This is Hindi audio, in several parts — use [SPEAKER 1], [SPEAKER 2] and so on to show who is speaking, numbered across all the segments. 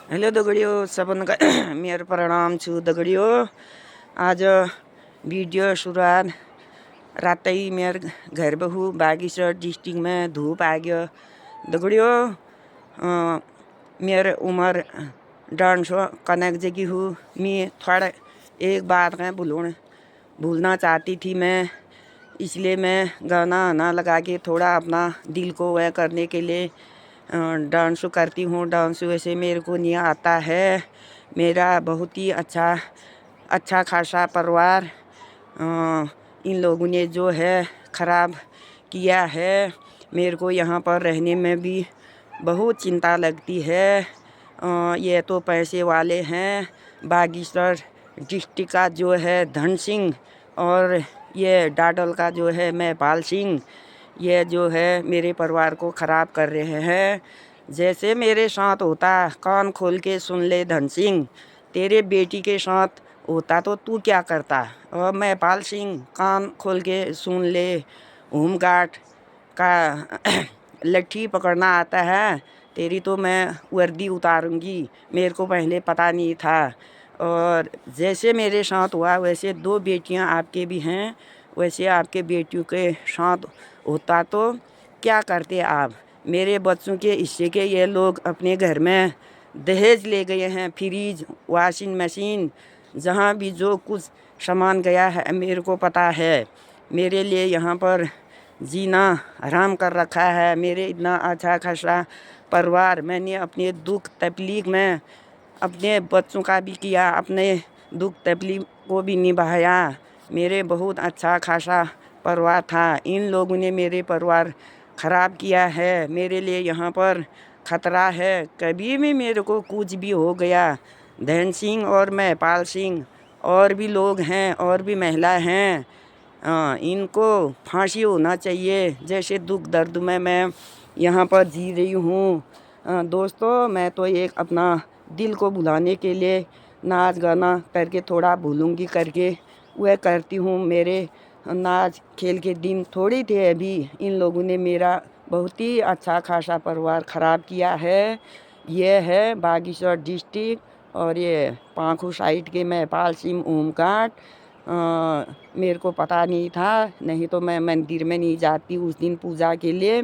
[SPEAKER 1] हेलो दगड़ियों, सबन का मेरे प्रणाम छु दगड़ियों। आज वीडियो शुरुआत रात ही मेरे घर बहू बागेश्वर डिस्ट्रिक्ट में धूप आ गया दगड़ियों। मेरे उम्र 150 कनक जगी हूँ। मैं थोड़ा एक बात है भूलना चाहती थी मैं, इसलिए मैं गाना ना लगा के थोड़ा अपना दिल को वह करने के लिए डांस करती हूँ। डांस वैसे मेरे को नहीं आता है। मेरा बहुत ही अच्छा खासा परिवार इन लोगों ने जो है ख़राब किया है। मेरे को यहाँ पर रहने में भी बहुत चिंता लगती है। ये तो पैसे वाले हैं। बागेश्वर डिस्ट्रिक्ट का जो है धन सिंह और ये डाडल का जो है महपाल सिंह, ये जो है मेरे परिवार को ख़राब कर रहे हैं। जैसे मेरे साथ होता, कान खोल के सुन ले धन सिंह, तेरे बेटी के साथ होता तो तू क्या करता। और महपाल सिंह, कान खोल के सुन ले, होमगार्ड का लट्ठी पकड़ना आता है, तेरी तो मैं वर्दी उतारूंगी। मेरे को पहले पता नहीं था। और जैसे मेरे साथ हुआ वैसे 2 बेटियां आपके भी हैं, वैसे आपके बेटियों के साथ होता तो क्या करते आप। मेरे बच्चों के हिस्से के ये लोग अपने घर में दहेज ले गए हैं। फ्रिज, वॉशिंग मशीन, जहाँ भी जो कुछ सामान गया है मेरे को पता है। मेरे लिए यहाँ पर जीना हराम कर रखा है। मेरे इतना अच्छा खासा परिवार, मैंने अपने दुख तकलीफ में अपने बच्चों का भी किया, अपने दुख तकलीफ को भी निभाया। मेरे बहुत अच्छा खासा परिवार था। इन लोगों ने मेरे परिवार ख़राब किया है। मेरे लिए यहाँ पर ख़तरा है, कभी भी मेरे को कुछ भी हो गया। धन सिंह और महपाल सिंह और भी लोग हैं और भी महिला हैं, इनको फांसी होना चाहिए। जैसे दुख दर्द में मैं यहाँ पर जी रही हूँ। दोस्तों, मैं तो एक अपना दिल को भुलाने के लिए नाच गाना करके थोड़ा भूलूंगी करके वह करती हूँ। मेरे नाच खेल के दिन थोड़ी थे अभी। इन लोगों ने मेरा बहुत ही अच्छा खासा परिवार ख़राब किया है। ये है बागेश्वर डिस्ट्रिक्ट और ये पाखू साइड के महपाल सिंह ओमकाट। मेरे को पता नहीं था, नहीं तो मैं मंदिर में नहीं जाती उस दिन पूजा के लिए।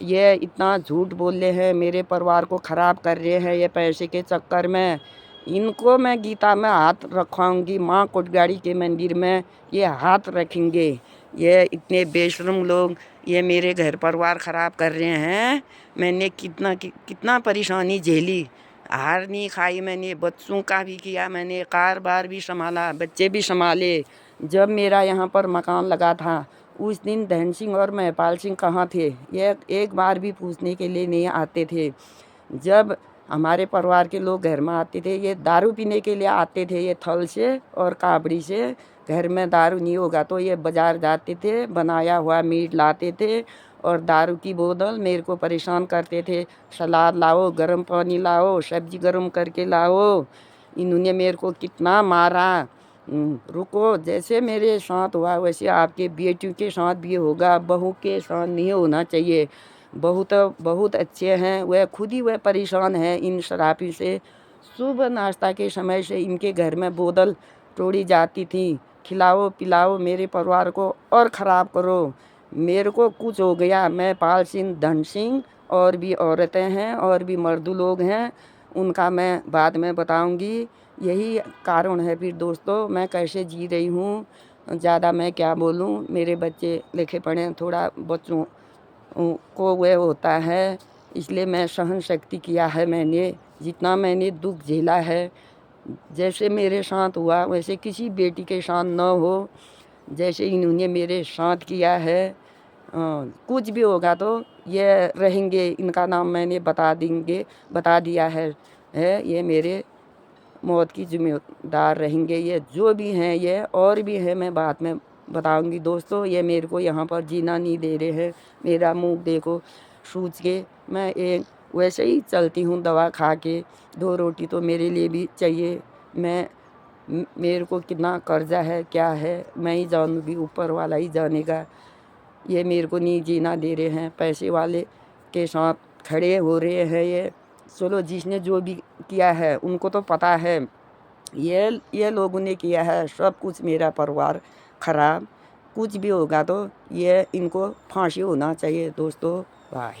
[SPEAKER 1] ये इतना झूठ बोल रहे हैं, मेरे परिवार को ख़राब कर रहे हैं ये पैसे के चक्कर में। इनको मैं गीता में हाथ रखवाऊंगी, माँ कोटगाड़ी के मंदिर में ये हाथ रखेंगे। ये इतने बेशर्म लोग ये मेरे घर परिवार ख़राब कर रहे हैं। मैंने कितना परेशानी झेली, हार नहीं खाई मैंने, बच्चों का भी किया मैंने, कारोबार भी संभाला, बच्चे भी संभाले। जब मेरा यहाँ पर मकान लगा था उस दिन धन सिंह और महपाल सिंह कहाँ थे, ये एक बार भी पूछने के लिए नहीं आते थे। जब हमारे परिवार के लोग घर में आते थे, ये दारू पीने के लिए आते थे, ये थल से और काबड़ी से। घर में दारू नहीं होगा तो ये बाज़ार जाते थे, बनाया हुआ मीट लाते थे और दारू की बोतल मेरे को परेशान करते थे। सलाद लाओ, गर्म पानी लाओ, सब्जी गर्म करके लाओ। इन्होंने मेरे को कितना मारा। रुको, जैसे मेरे साथ हुआ वैसे आपके बेटियों के साथ भी होगा। बहू के साथ नहीं होना चाहिए। बहू तो बहुत अच्छे हैं, वह खुद ही वह परेशान है इन शराबी से। सुबह नाश्ता के समय से इनके घर में बोतल तोड़ी जाती थी। खिलाओ पिलाओ मेरे परिवार को और ख़राब करो। मेरे को कुछ हो गया, मैं पाल सिंह, धन सिंह और भी औरतें हैं और भी मर्द लोग हैं, उनका मैं बाद में बताऊंगी। यही कारण है फिर दोस्तों, मैं कैसे जी रही हूँ। ज़्यादा मैं क्या बोलूँ, मेरे बच्चे लिखे पढ़े, थोड़ा बच्चों को वह होता है, इसलिए मैं सहन शक्ति किया है मैंने, जितना मैंने दुख झेला है। जैसे मेरे साथ हुआ वैसे किसी बेटी के साथ न हो, जैसे इन्होंने मेरे साथ किया है। कुछ भी होगा तो ये रहेंगे, इनका नाम मैंने बता दिया है ये मेरे मौत की ज़िम्मेदार रहेंगे। ये जो भी हैं, ये और भी हैं, मैं बाद में बताऊंगी। दोस्तों, ये मेरे को यहाँ पर जीना नहीं दे रहे हैं। मेरा मुंह देखो सूज के, मैं एक वैसे ही चलती हूँ दवा खा के। 2 रोटी तो मेरे लिए भी चाहिए। मेरे को कितना कर्जा है क्या है मैं ही जानूँगी, ऊपर वाला ही जानेगा। ये मेरे को नहीं जीना दे रहे हैं। पैसे वाले के साथ खड़े हो रहे हैं ये। चलो जिसने जो भी किया है उनको तो पता है, ये लोगों ने किया है सब कुछ, मेरा परिवार खराब। कुछ भी होगा तो ये इनको फांसी होना चाहिए दोस्तों। बाय।